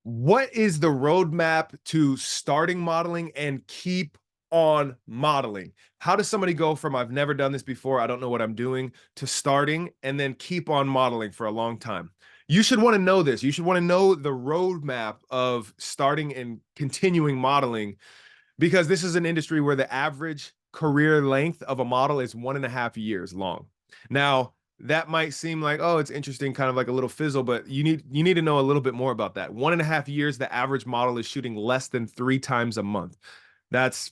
What is the roadmap to starting modeling and keep on modeling? How does somebody go from I've never done this before, I don't know what I'm doing, to starting and then keep on modeling for a long time? You should want to know this. You should want to know the roadmap of starting and continuing modeling because this is an industry where the average career length of a model is 1.5 years long. Now, that might seem like, oh, it's interesting, kind of like a little fizzle, but you need to know a little bit more about that. 1.5 years, the average model is shooting less than 3 times a month. That's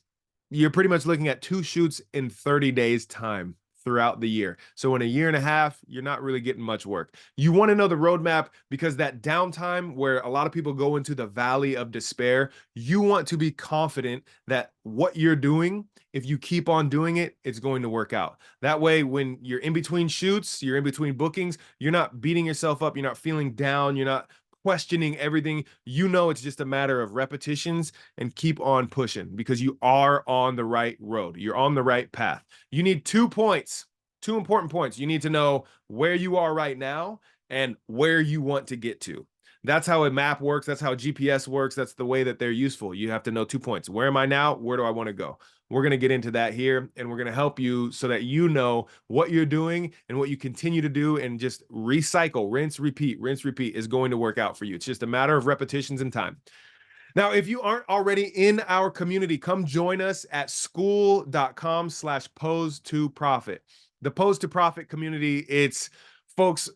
You're pretty much looking at 2 shoots in 30 days time throughout the year. So in a year and a half, you're not really getting much work. You want to know the roadmap because that downtime where a lot of people go into the valley of despair, you want to be confident that what you're doing, if you keep on doing it, it's going to work out. That way, when you're in between shoots, you're in between bookings, you're not beating yourself up, you're not feeling down, you're not questioning everything. You know, it's just a matter of repetitions and keep on pushing because you are on the right road. You're on the right path. You need 2 points, 2 important points. You need to know where you are right now and where you want to get to. That's how a map works. That's how GPS works. That's the way that they're useful. You have to know 2 points. Where am I now? Where do I want to go? We're going to get into that here and we're going to help you so that you know what you're doing and what you continue to do and just recycle, rinse, repeat is going to work out for you. It's just a matter of repetitions and time. Now, if you aren't already in our community, come join us at school.com/pose to profit. The Pose to Profit community, it's folks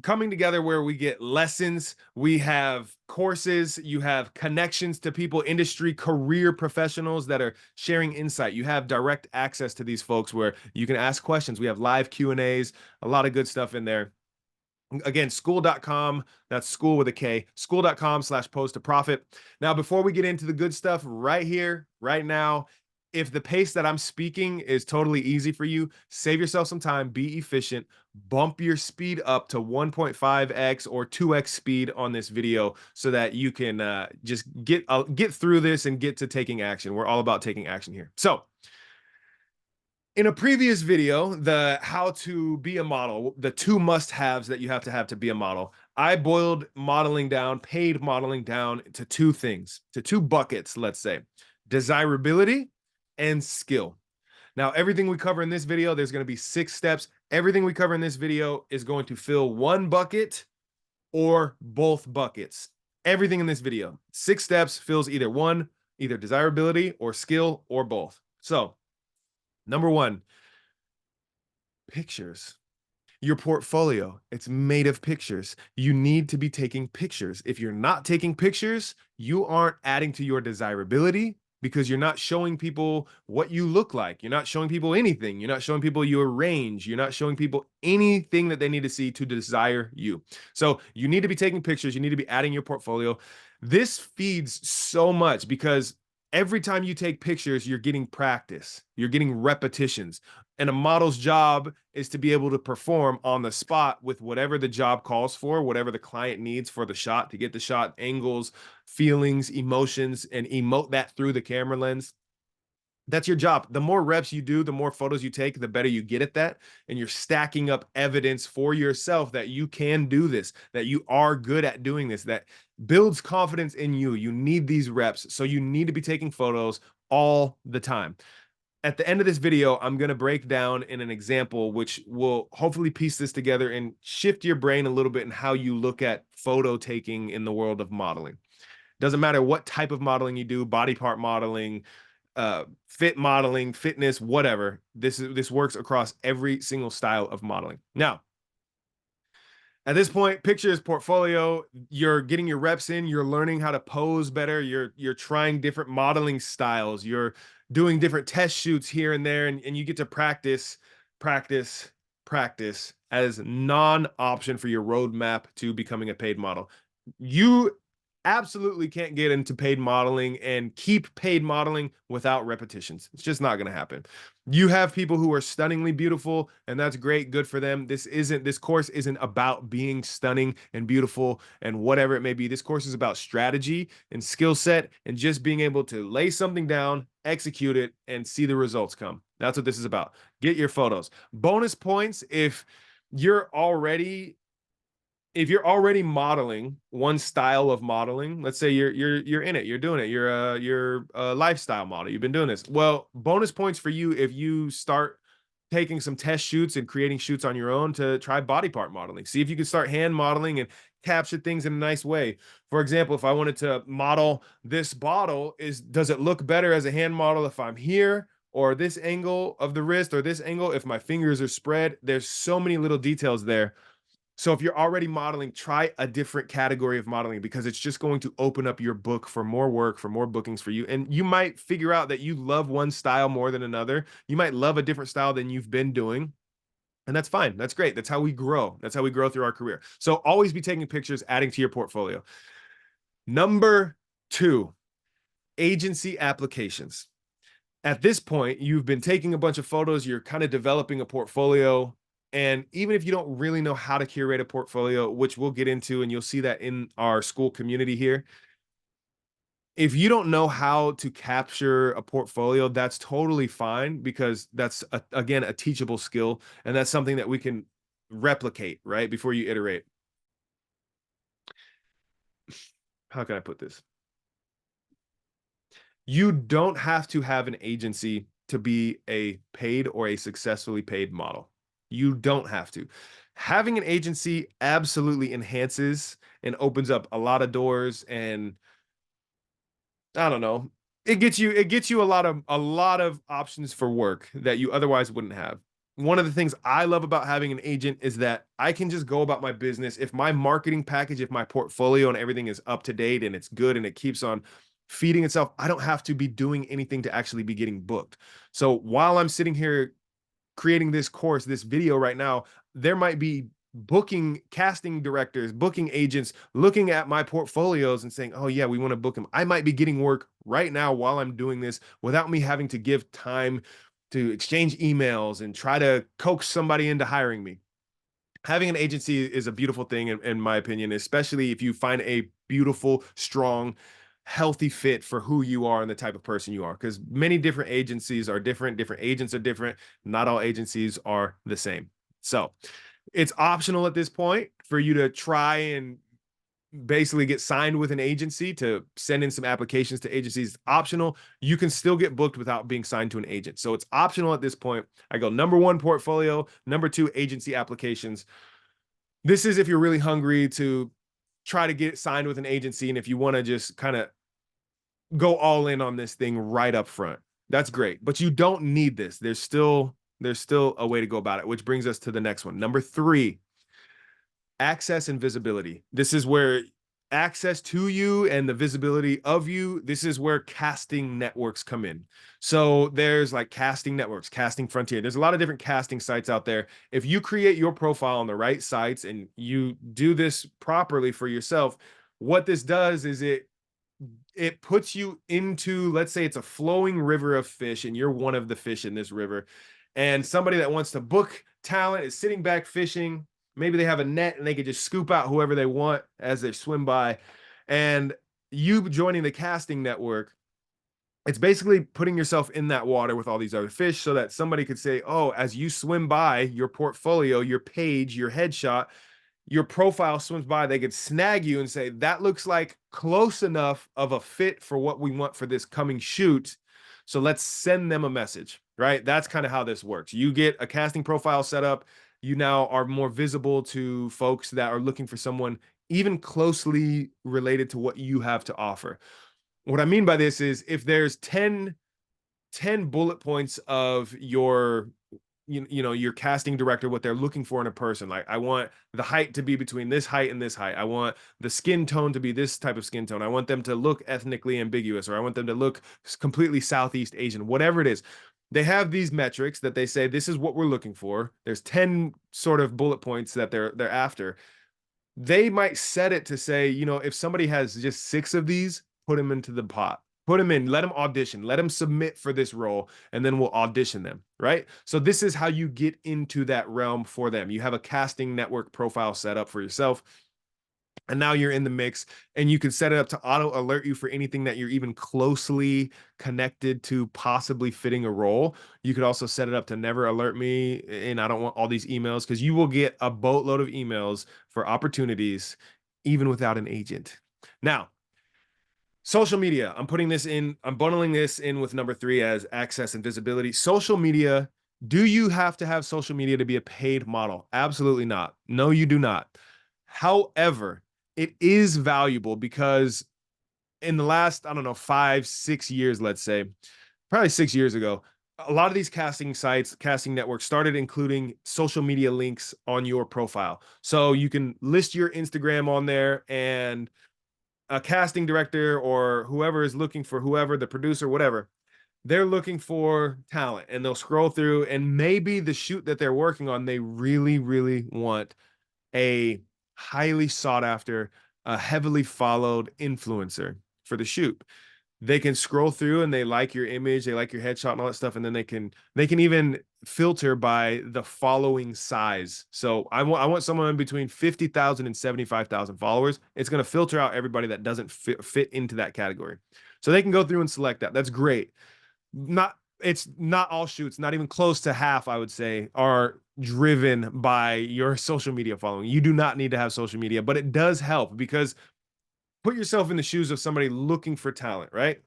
coming together where we get lessons, we have courses, you have connections to people, industry, career professionals that are sharing insight. You have direct access to these folks where you can ask questions. We have live Q&As, a lot of good stuff in there. Again, school.com, that's school with a K, school.com/pose to profit. Now, before we get into the good stuff right here, right now, if the pace that I'm speaking is totally easy for you, save yourself some time, be efficient, bump your speed up to 1.5x or 2x speed on this video so that you can just get through this and get to taking action. We're all about taking action here. So, in a previous video, the how to be a model, the two must-haves that you have to be a model, I boiled modeling down, paid modeling down to two things, to two buckets, let's say, desirability and skill. Now, everything we cover in this video, there's going to be 6 steps. Everything we cover in this video is going to fill one bucket or both buckets. Everything in this video, 6 steps fills either one, either desirability or skill or both. So, number one, pictures. Your portfolio, it's made of pictures. You need to be taking pictures. If you're not taking pictures, you aren't adding to your desirability because you're not showing people what you look like. You're not showing people anything. You're not showing people your range. You're not showing people anything that they need to see to desire you. So you need to be taking pictures. You need to be adding your portfolio. This feeds so much because every time you take pictures, you're getting practice, you're getting repetitions. And a model's job is to be able to perform on the spot with whatever the job calls for, whatever the client needs for the shot, to get the shot angles, feelings, emotions, and emote that through the camera lens. That's your job. The more reps you do, the more photos you take, the better you get at that. And you're stacking up evidence for yourself that you can do this, that you are good at doing this, that builds confidence in you. You need these reps. So you need to be taking photos all the time. At the end of this video, I'm going to break down in an example, which will hopefully piece this together and shift your brain a little bit in how you look at photo taking in the world of modeling. Doesn't matter what type of modeling you do, body part modeling, fit modeling, fitness, whatever. This works across every single style of modeling. Now, at this point, pictures, portfolio, you're getting your reps in, you're learning how to pose better, you're trying different modeling styles, you're doing different test shoots here and there, and you get to practice, practice, practice as non-option for your roadmap to becoming a paid model. You absolutely can't get into paid modeling and keep paid modeling without repetitions. It's just not going to happen. You have people who are stunningly beautiful, and that's great, good for them. This course isn't about being stunning and beautiful and whatever it may be. This course is about strategy and skill set and just being able to lay something down, execute it, and see the results come. That's what this is about. Get your photos. Bonus points if you're already if you're already modeling one style of modeling, let's say you're in it, you're doing it, you're a lifestyle model, you've been doing this. Well, bonus points for you if you start taking some test shoots and creating shoots on your own to try body part modeling. See if you can start hand modeling and capture things in a nice way. For example, if I wanted to model this bottle, does it look better as a hand model if I'm here? Or this angle of the wrist, or this angle if my fingers are spread? There's so many little details there. So if you're already modeling, try a different category of modeling because it's just going to open up your book for more work, for more bookings for you. And you might figure out that you love one style more than another. You might love a different style than you've been doing. And that's fine. That's great. That's how we grow. That's how we grow through our career. So always be taking pictures, adding to your portfolio. Number two, agency applications. At this point, you've been taking a bunch of photos, you're kind of developing a portfolio. And even if you don't really know how to curate a portfolio, which we'll get into, and you'll see that in our school community here, if you don't know how to capture a portfolio, that's totally fine because that's, again, a teachable skill. And that's something that we can replicate, right? Before you iterate. How can I put this? You don't have to have an agency to be a paid or a successfully paid model. You don't have to. Having an agency absolutely enhances and opens up a lot of doors, and I don't know. It gets you a lot of options for work that you otherwise wouldn't have. One of the things I love about having an agent is that I can just go about my business. If my marketing package, if my portfolio and everything is up to date and it's good and it keeps on feeding itself, I don't have to be doing anything to actually be getting booked. So while I'm sitting here creating this course, this video right now, there might be booking casting directors, booking agents looking at my portfolios and saying, "Oh yeah, we want to book him." I might be getting work right now while I'm doing this without me having to give time to exchange emails and try to coax somebody into hiring me. Having an agency is a beautiful thing in my opinion, especially if you find a beautiful, strong, healthy fit for who you are and the type of person you are, because many different agencies are different agents are different, not all agencies are the same. So it's optional at this point for you to try and basically get signed with an agency, to send in some applications to agencies. Optional. You can still get booked without being signed to an agent. So it's optional at this point. I go number one, portfolio, number two, agency applications. This is if you're really hungry to try to get signed with an agency and if you want to just kind of go all in on this thing right up front. That's great, but you don't need this. There's still a way to go about it, which brings us to the next one. Number three, access and visibility. This is where access to you and the visibility of you, this is where casting networks come in. So there's like casting networks, casting frontier. There's a lot of different casting sites out there. If you create your profile on the right sites and you do this properly for yourself, what this does is it puts you into, let's say it's a flowing river of fish and you're one of the fish in this river, and somebody that wants to book talent is sitting back fishing. Maybe they have a net and they could just scoop out whoever they want as they swim by. And you joining the casting network, it's basically putting yourself in that water with all these other fish so that somebody could say, oh, as you swim by your portfolio, your page, your headshot, your profile swims by, they could snag you and say, that looks like close enough of a fit for what we want for this coming shoot. So let's send them a message, right? That's kind of how this works. You get a casting profile set up. You now are more visible to folks that are looking for someone even closely related to what you have to offer. What I mean by this is if there's 10 bullet points of your your casting director, what they're looking for in a person, like I want the height to be between this height and this height, I want the skin tone to be this type of skin tone, I want them to look ethnically ambiguous, or I want them to look completely Southeast Asian, whatever it is. They have these metrics that they say this is what we're looking for. There's 10 sort of bullet points that they're after. They might set it to say, if somebody has just 6 of these, put them into the pot. Put them in, let them audition, let them submit for this role, and then we'll audition them, right? So this is how you get into that realm for them. You have a casting network profile set up for yourself. And now you're in the mix, and you can set it up to auto alert you for anything that you're even closely connected to possibly fitting a role. You could also set it up to never alert me, and I don't want all these emails, because you will get a boatload of emails for opportunities even without an agent. Now, social media. I'm bundling this in with number 3 as access and visibility. Social media. Do you have to have social media to be a paid model? Absolutely not. No, you do not. However, it is valuable because in the last, I don't know, 5, 6 years, let's say, probably 6 years ago, a lot of these casting sites, casting networks started including social media links on your profile. So you can list your Instagram on there, and a casting director or whoever is looking for whoever, the producer, whatever, they're looking for talent, and they'll scroll through, and maybe the shoot that they're working on, they really, really want a highly sought after, heavily followed influencer for the shoot. They can scroll through and they like your image, they like your headshot and all that stuff, and then they can even filter by the following size. So I want someone between 50,000 and 75,000 followers. It's going to filter out everybody that doesn't fit into that category. So they can go through and select that. That's great. Not It's not all shoots, not even close to half, I would say, are driven by your social media following. You do not need to have social media, but it does help, because put yourself in the shoes of somebody looking for talent, right?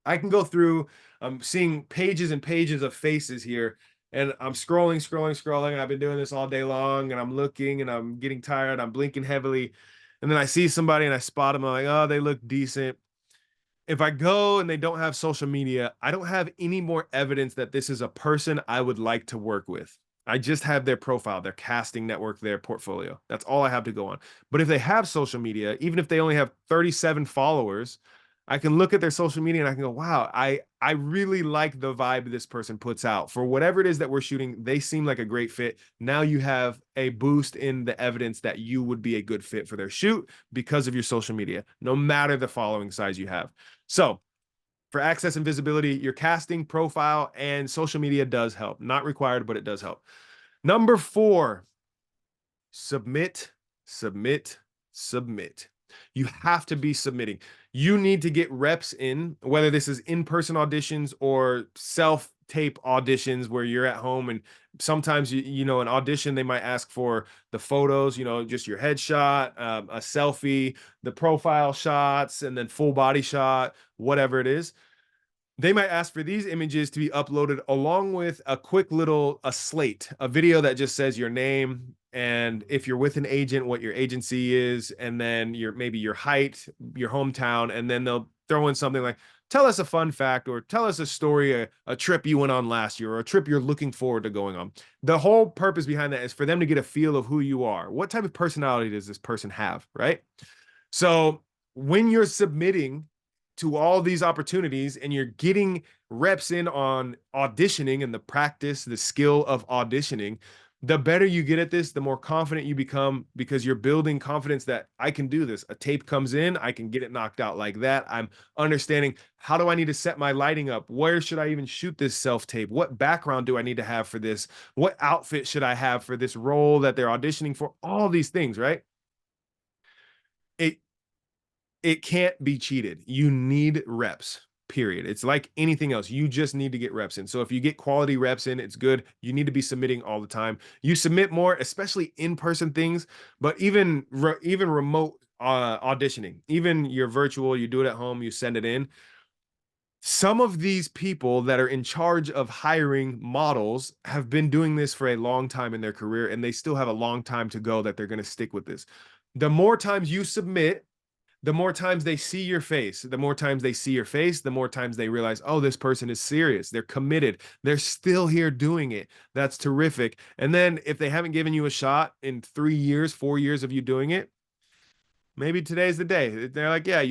I can go through, I'm seeing pages and pages of faces here, and I'm scrolling, scrolling, scrolling, and I've been doing this all day long, and I'm looking, and I'm getting tired, I'm blinking heavily, and then I see somebody and I spot them, I'm like, oh, they look decent. If I go and they don't have social media, I don't have any more evidence that this is a person I would like to work with. I just have their profile, their casting network, their portfolio. That's all I have to go on. But if they have social media, even if they only have 37 followers, I can look at their social media and I can go, wow, I really like the vibe this person puts out. For whatever it is that we're shooting, they seem like a great fit. Now you have a boost in the evidence that you would be a good fit for their shoot because of your social media, no matter the following size you have. So, for access and visibility, your casting profile and social media does help. Not required, but it does help. Number 4, submit, submit, submit. You have to be submitting. You need to get reps in, whether this is in-person auditions or self-tape auditions where you're at home, and sometimes an audition, they might ask for the photos, just your headshot, a selfie, the profile shots, and then full body shot, whatever it is. They might ask for these images to be uploaded along with a slate, a video that just says your name, and if you're with an agent, what your agency is, and then maybe your height, your hometown, and then they'll throw in something like, tell us a fun fact, or tell us a story, a trip you went on last year, or a trip you're looking forward to going on. The whole purpose behind that is for them to get a feel of who you are. What type of personality does this person have, right? So when you're submitting to all these opportunities and you're getting reps in on auditioning and the practice, the skill of auditioning, the better you get at this, the more confident you become, because you're building confidence that I can do this. A tape comes in, I can get it knocked out like that. I'm understanding, how do I need to set my lighting up? Where should I even shoot this self tape? What background do I need to have for this? What outfit should I have for this role that they're auditioning for? All these things, right? It it can't be cheated. You need reps, period. It's like anything else. You just need to get reps in. So if you get quality reps in, it's good. You need to be submitting all the time. You submit more, especially in-person things, but even remote auditioning, even your virtual, you do it at home, you send it in. Some of these people that are in charge of hiring models have been doing this for a long time in their career, and they still have a long time to go that they're going to stick with this. The more times you submit, the more times they see your face, the more times they see your face, the more times they realize, oh, this person is serious. They're committed. They're still here doing it. That's terrific. And then if they haven't given you a shot in 3 years, 4 years of you doing it, maybe today's the day. They're like, yeah,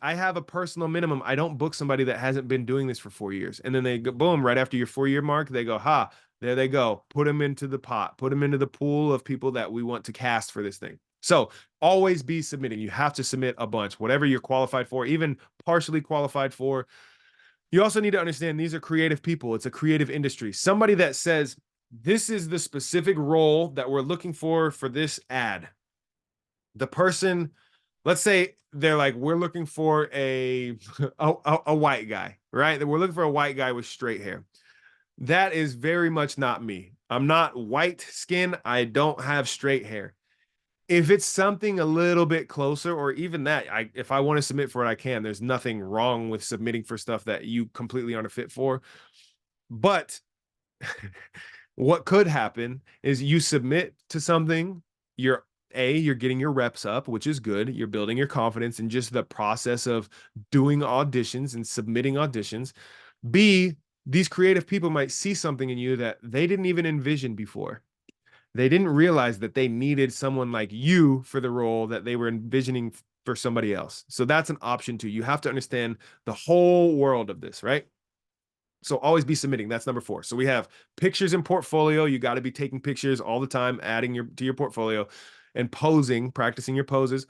I have a personal minimum. I don't book somebody that hasn't been doing this for 4 years. And then they go, boom, right after your 4 year mark, they go, ha, there they go. Put them into the pot, put them into the pool of people that we want to cast for this thing. So always be submitting. You have to submit a bunch, whatever you're qualified for, even partially qualified for. You also need to understand these are creative people. It's a creative industry. Somebody that says, this is the specific role that we're looking for this ad. The person, let's say they're like, we're looking for a white guy, right? We're looking for a white guy with straight hair. That is very much not me. I'm not white skin. I don't have straight hair. If it's something a little bit closer, or even that, if I want to submit for it, I can. There's nothing wrong with submitting for stuff that you completely aren't a fit for. But what could happen is you submit to something, you're getting your reps up, which is good. You're building your confidence in just the process of doing auditions and submitting auditions. B, these creative people might see something in you that they didn't even envision before. They didn't realize that they needed someone like you for the role that they were envisioning for somebody else. So that's an option too. You have to understand the whole world of this, right? So always be submitting. That's number 4. So we have pictures in portfolio. You got to be taking pictures all the time, adding to your portfolio, and posing, practicing your poses.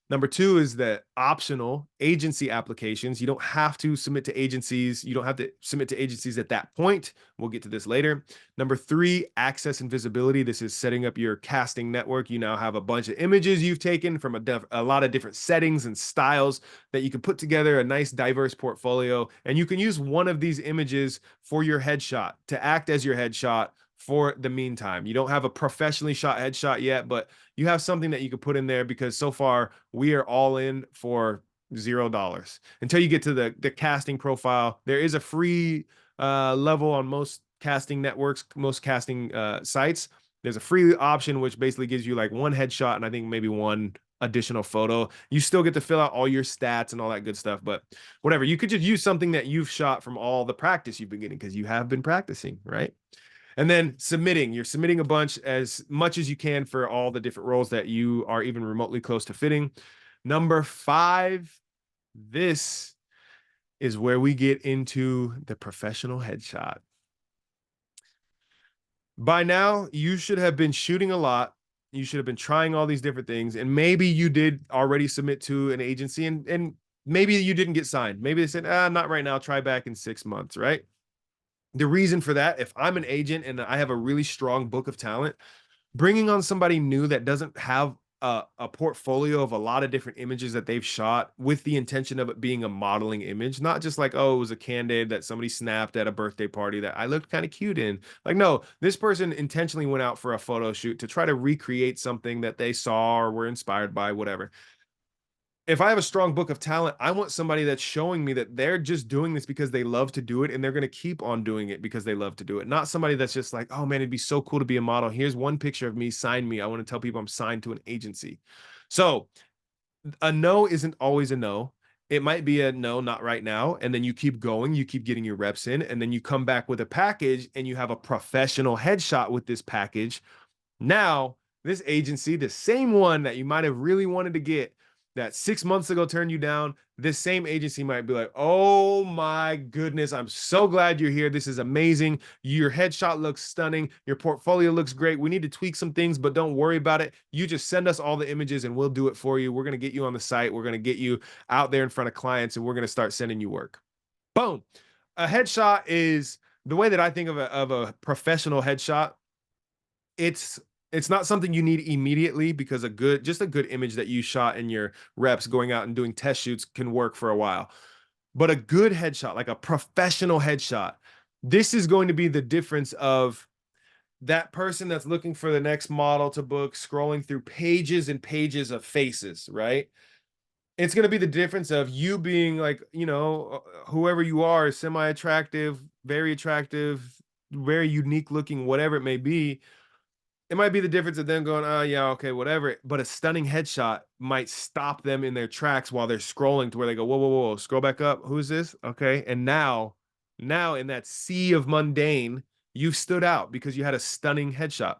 Number 2 is the optional agency applications. You don't have to submit to agencies. You don't have to submit to agencies at that point. We'll get to this later. Number 3, access and visibility. This is setting up your casting network. You now have a bunch of images you've taken from a lot of different settings and styles that you can put together a nice diverse portfolio. And you can use one of these images for your headshot to act as your headshot for the meantime. You don't have a professionally shot headshot yet, but you have something that you can put in there, because so far we are all in for $0 until you get to the casting profile. There is a free level on most casting networks, most casting sites. There's a free option which basically gives you like one headshot and I think maybe one additional photo. You still get to fill out all your stats and all that good stuff, but whatever. You could just use something that you've shot from all the practice you've been getting, because you have been practicing, right? And then submitting, you're submitting a bunch, as much as you can, for all the different roles that you are even remotely close to fitting. Number 5, this is where we get into the professional headshot. By now, you should have been shooting a lot. You should have been trying all these different things. And maybe you did already submit to an agency, and maybe you didn't get signed. Maybe they said, not right now, try back in 6 months, right? The reason for that, if I'm an agent and I have a really strong book of talent, bringing on somebody new that doesn't have a portfolio of a lot of different images that they've shot with the intention of it being a modeling image, not just like, oh, it was a candid that somebody snapped at a birthday party that I looked kind of cute in. Like, no, this person intentionally went out for a photo shoot to try to recreate something that they saw or were inspired by, whatever. If I have a strong book of talent, I want somebody that's showing me that they're just doing this because they love to do it, and they're going to keep on doing it because they love to do it. Not somebody that's just like, oh man, it'd be so cool to be a model. Here's one picture of me, sign me. I want to tell people I'm signed to an agency. So a no isn't always a no. It might be a no, not right now. And then you keep going, you keep getting your reps in, and then you come back with a package and you have a professional headshot with this package. Now, this agency, the same one that you might have really wanted to get, that 6 months ago turned you down, this same agency might be like, oh my goodness, I'm so glad you're here. This is amazing. Your headshot looks stunning. Your portfolio looks great. We need to tweak some things, but don't worry about it. You just send us all the images and we'll do it for you. We're going to get you on the site. We're going to get you out there in front of clients, and we're going to start sending you work. Boom. A headshot is the way that I think of a professional headshot. It's it's not something you need immediately, because just a good image that you shot in your reps going out and doing test shoots can work for a while. But a good headshot, like a professional headshot, this is going to be the difference of that person that's looking for the next model to book, scrolling through pages and pages of faces, right? It's going to be the difference of you being like, whoever you are, semi-attractive, very unique looking, whatever it may be. It might be the difference of them going, oh, yeah, okay, whatever. But a stunning headshot might stop them in their tracks while they're scrolling, to where they go, whoa, whoa, whoa, scroll back up. Who is this? Okay. And now in that sea of mundane, you've stood out because you had a stunning headshot.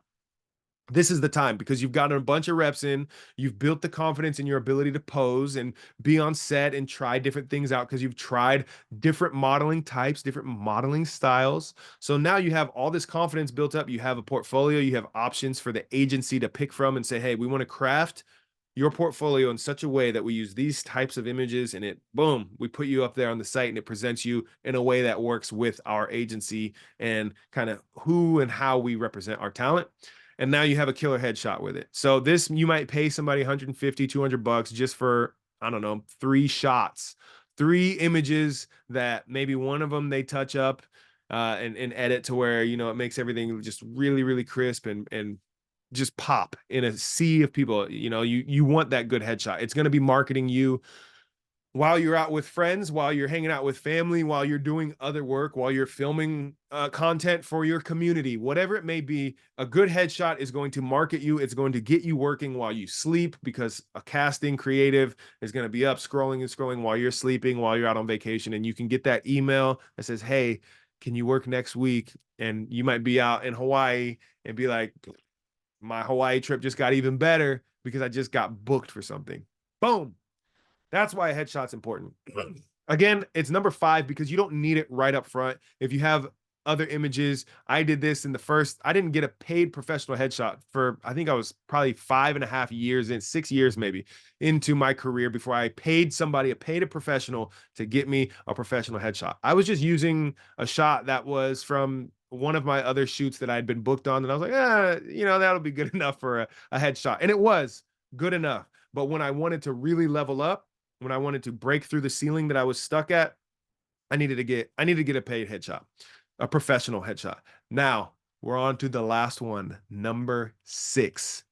This is the time, because you've gotten a bunch of reps in, you've built the confidence in your ability to pose and be on set and try different things out, because you've tried different modeling types, different modeling styles. So now you have all this confidence built up. You have a portfolio, you have options for the agency to pick from and say, hey, we want to craft your portfolio in such a way that we use these types of images, and boom, we put you up there on the site, and it presents you in a way that works with our agency and kind of who and how we represent our talent. and now you have a killer headshot with it. So this, you might pay somebody 150, $200 just for, I don't know, 3 shots, 3 images that maybe one of them they touch up and edit to where, you know, it makes everything just really, really crisp and just pop in a sea of people. You know, you want that good headshot. It's going to be marketing you while you're out with friends, while you're hanging out with family, while you're doing other work, while you're filming content for your community, whatever it may be. A good headshot is going to market you. It's going to get you working while you sleep, because a casting creative is going to be up scrolling and scrolling while you're sleeping, while you're out on vacation, and you can get that email that says, hey, can you work next week? And you might be out in Hawaii and be like, my Hawaii trip just got even better because I just got booked for something. Boom. That's why a headshot's important. Again, it's number 5 because you don't need it right up front. If you have other images, I did this in the first, I didn't get a paid professional headshot for, I think I was probably 5.5 years in, 6 years maybe into my career before I paid somebody, paid a professional to get me a professional headshot. I was just using a shot that was from one of my other shoots that I'd been booked on. And I was like, you know, that'll be good enough for a headshot. And it was good enough. But when I wanted to really level up, when I wanted to break through the ceiling that I was stuck at, I needed to get a paid headshot, a professional headshot. Now we're on to the last one, number 6.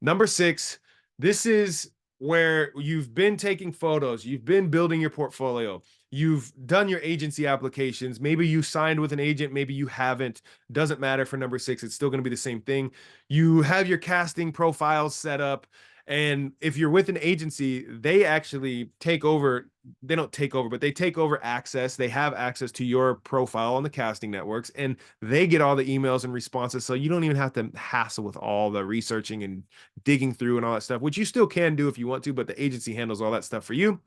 Number 6, this is where you've been taking photos, you've been building your portfolio, you've done your agency applications. Maybe you signed with an agent, maybe you haven't. Doesn't matter for number 6. It's still going to be the same thing. You have your casting profiles set up. And if you're with an agency, they actually take over. They don't take over, but they take over access. They have access to your profile on the casting networks, and they get all the emails and responses. So you don't even have to hassle with all the researching and digging through and all that stuff, which you still can do if you want to, but the agency handles all that stuff for you.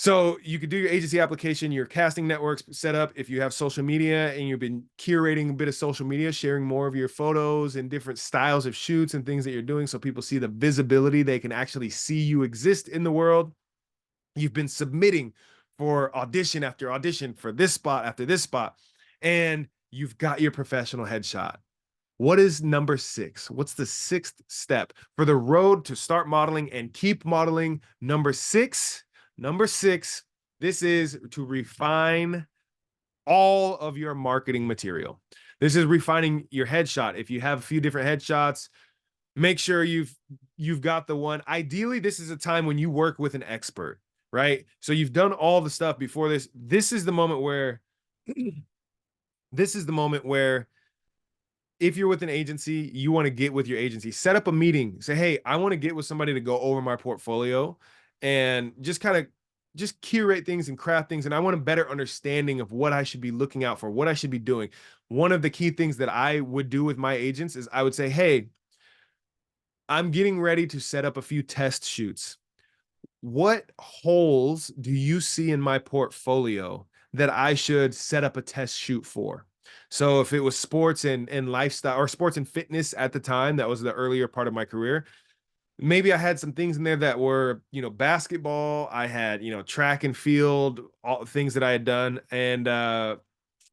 So you could do your agency application, your casting networks set up. If you have social media and you've been curating a bit of social media, sharing more of your photos and different styles of shoots and things that you're doing so people see the visibility, they can actually see you exist in the world. You've been submitting for audition after audition for this spot after this spot, and you've got your professional headshot. What is number 6? What's the 6th step for the road to start modeling and keep modeling? Number 6, this is to refine all of your marketing material. This is refining your headshot. If you have a few different headshots, make sure you've got the one. Ideally, this is a time when you work with an expert, right? So you've done all the stuff before this. This is the moment where if you're with an agency, you want to get with your agency, set up a meeting, say, hey, I want to get with somebody to go over my portfolio and just kind of just curate things and craft things. And I want a better understanding of what I should be looking out for, what I should be doing. One of the key things that I would do with my agents is I would say, hey, I'm getting ready to set up a few test shoots. What holes do you see in my portfolio that I should set up a test shoot for? So if it was sports and lifestyle, or sports and fitness at the time, that was the earlier part of my career. Maybe I had some things in there that were, you know, basketball. I had, you know, track and field, all things that I had done. And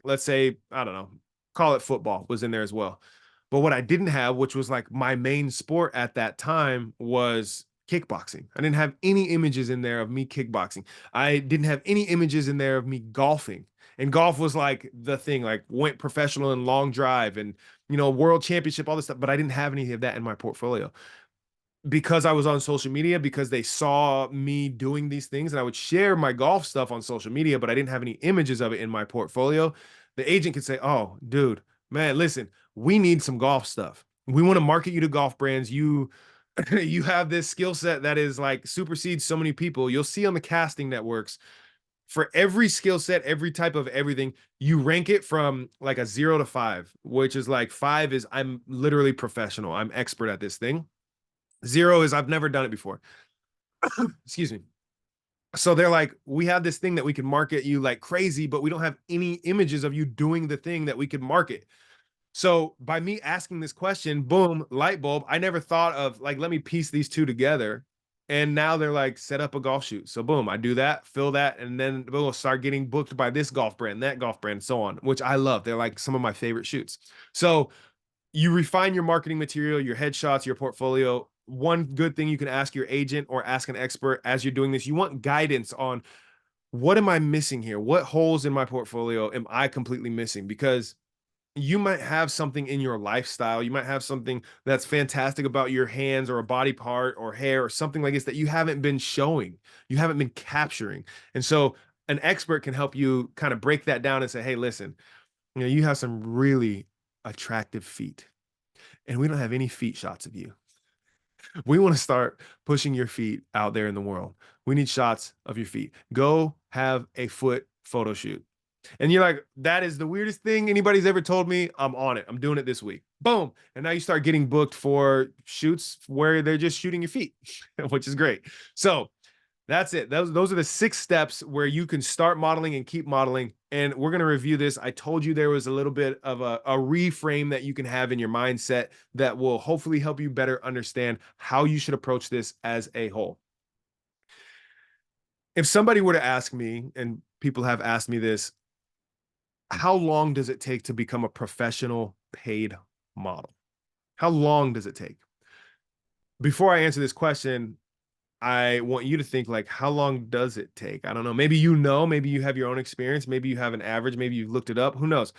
let's say, I don't know, call it football was in there as well. But what I didn't have, which was like my main sport at that time, was kickboxing. I didn't have any images in there of me kickboxing. I didn't have any images in there of me golfing. And golf was like the thing, like went professional in long drive and, you know, world championship, all this stuff. But I didn't have any of that in my portfolio because I was on social media, because they saw me doing these things, and I would share my golf stuff on social media, but I didn't have any images of it in my portfolio. The agent could say, oh, dude, man, listen, we need some golf stuff. We want to market you to golf brands. You you have this skill set that is like supersedes so many people. You'll see on the casting networks for every skill set, every type of everything, you rank it from like a 0 to 5, which is like 5 is I'm literally professional. I'm expert at this thing. 0 is I've never done it before. Excuse me. So they're like, we have this thing that we can market you like crazy, but we don't have any images of you doing the thing that we could market. So by me asking this question, boom, light bulb. I never thought of like, let me piece these two together. And now they're like, set up a golf shoot. So boom, I do that, fill that, and then we'll start getting booked by this golf brand, that golf brand, so on, which I love. They're like some of my favorite shoots. So You refine your marketing material, your headshots, your portfolio. One good thing you can ask your agent or ask an expert as you're doing this, you want guidance on what am I missing here? What holes in my portfolio am I completely missing? Because you might have something in your lifestyle. You might have something that's fantastic about your hands or a body part or hair or something like this that you haven't been showing, you haven't been capturing. And so an expert can help you kind of break that down and say, hey, listen, you have some really attractive feet, and we don't have any feet shots of you. We want to start pushing your feet out there in the world. We need shots of your feet. Go have a foot photo shoot. And you're like, that is the weirdest thing anybody's ever told me. I'm on it. I'm doing it this week. Boom. And now you start getting booked for shoots where they're just shooting your feet, which is great. So that's it. Those are the 6 steps where you can start modeling and keep modeling. And we're going to review this. I told you there was a little bit of a reframe that you can have in your mindset that will hopefully help you better understand how you should approach this as a whole. If somebody were to ask me, and people have asked me this, how long does it take to become a professional paid model? How long does it take? Before I answer this question, I want you to think like, how long does it take? I don't know. Maybe you have your own experience. Maybe you have an average. Maybe you've looked it up. Who knows?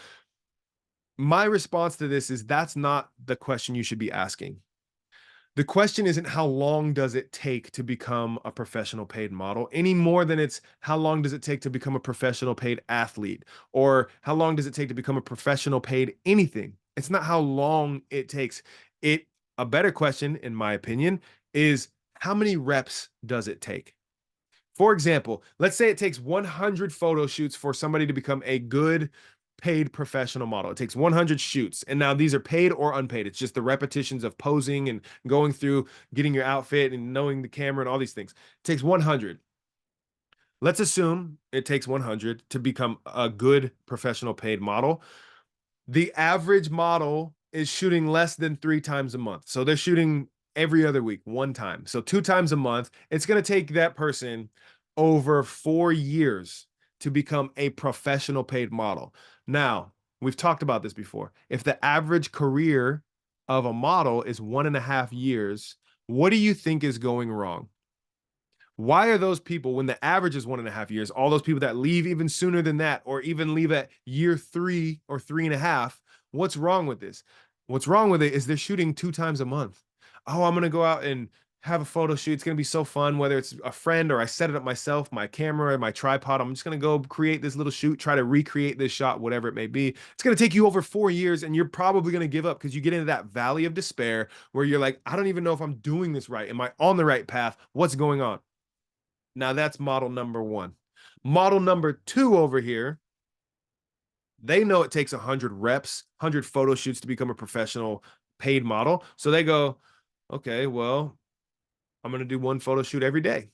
My response to this is that's not the question you should be asking. The question isn't how long does it take to become a professional paid model any more than it's how long does it take to become a professional paid athlete or how long does it take to become a professional paid anything. It's not how long it takes. It A better question in my opinion is how many reps does it take? For example, let's say it takes 100 photo shoots for somebody to become a good paid professional model. It takes 100 shoots. And now these are paid or unpaid. It's just the repetitions of posing and going through getting your outfit and knowing the camera and all these things. It takes 100. Let's assume it takes 100 to become a good professional paid model. The average model is shooting less than 3 times a month. So they're shooting every other week, 1 time. So 2 times a month. It's going to take that person over 4 years to become a professional paid model. Now, we've talked about this before. If the average career of a model is 1.5 years, what do you think is going wrong? Why are those people, when the average is 1.5 years, all those people that leave even sooner than that, or even leave at year 3 or 3.5, what's wrong with this? What's wrong with it is they're shooting 2 times a month. Oh, I'm going to go out and have a photo shoot. It's going to be so fun, whether it's a friend or I set it up myself, my camera, my tripod. I'm just going to go create this little shoot, try to recreate this shot, whatever it may be. It's going to take you over 4 years and you're probably going to give up because you get into that valley of despair where you're like, I don't even know if I'm doing this right. Am I on the right path? What's going on? Now that's model number 1. Model number 2 over here, they know it takes 100 reps, 100 photo shoots to become a professional paid model. So they go, okay, well, I'm going to do 1 photo shoot every day.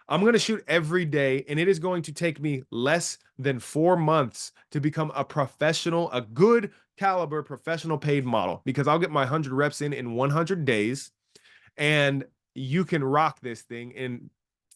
I'm going to shoot every day, and it is going to take me less than 4 months to become a professional, a good caliber professional paid model because I'll get my 100 reps in 100 days. And you can rock this thing in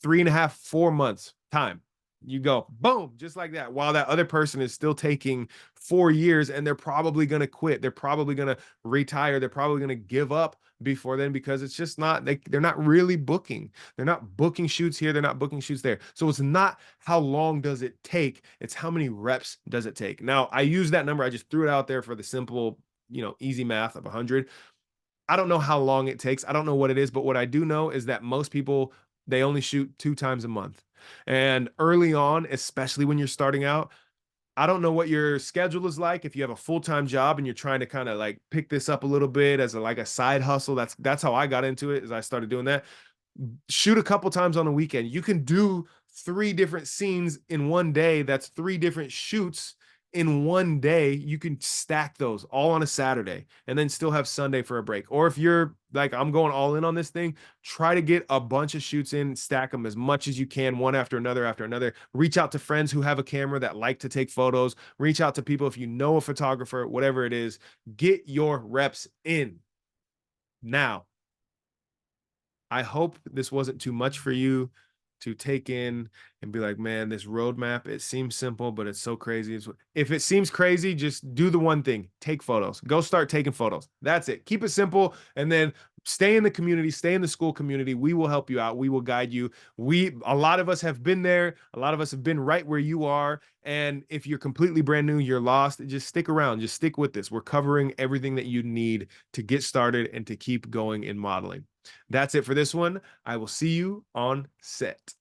3.5, 4 months time. You go boom, just like that. While that other person is still taking 4 years and they're probably going to quit. They're probably going to retire. They're probably going to give up before then because it's just not, they're not really booking. They're not booking shoots here. They're not booking shoots there. So it's not how long does it take? It's how many reps does it take? Now, I use that number. I just threw it out there for the simple, easy math of 100. I don't know how long it takes. I don't know what it is, but what I do know is that most people, they only shoot 2 times a month. And early on, especially when you're starting out, I don't know what your schedule is like. If you have a full-time job and you're trying to kind of like pick this up a little bit as like a side hustle, that's how I got into it, as I started doing that. Shoot a couple times on the weekend. You can do 3 different scenes in one day. That's 3 different shoots in one day. You can stack those all on a Saturday and then still have Sunday for a break. Or if you're like, I'm going all in on this thing, try to get a bunch of shoots in, stack them as much as you can, one after another after another. Reach out to friends who have a camera that like to take photos. Reach out to people if you know a photographer, whatever it is. Get your reps in. Now, I hope this wasn't too much for you. to take in and be like, man, this roadmap, it seems simple, but it's so crazy. If it seems crazy, just do the one thing, take photos, go start taking photos. That's it. Keep it simple. And then stay in the community, stay in the school community. We will help you out. We will guide you. A lot of us have been there. A lot of us have been right where you are. And if you're completely brand new, you're lost, just stick around, just stick with this. We're covering everything that you need to get started and to keep going in modeling. That's it for this one. I will see you on set.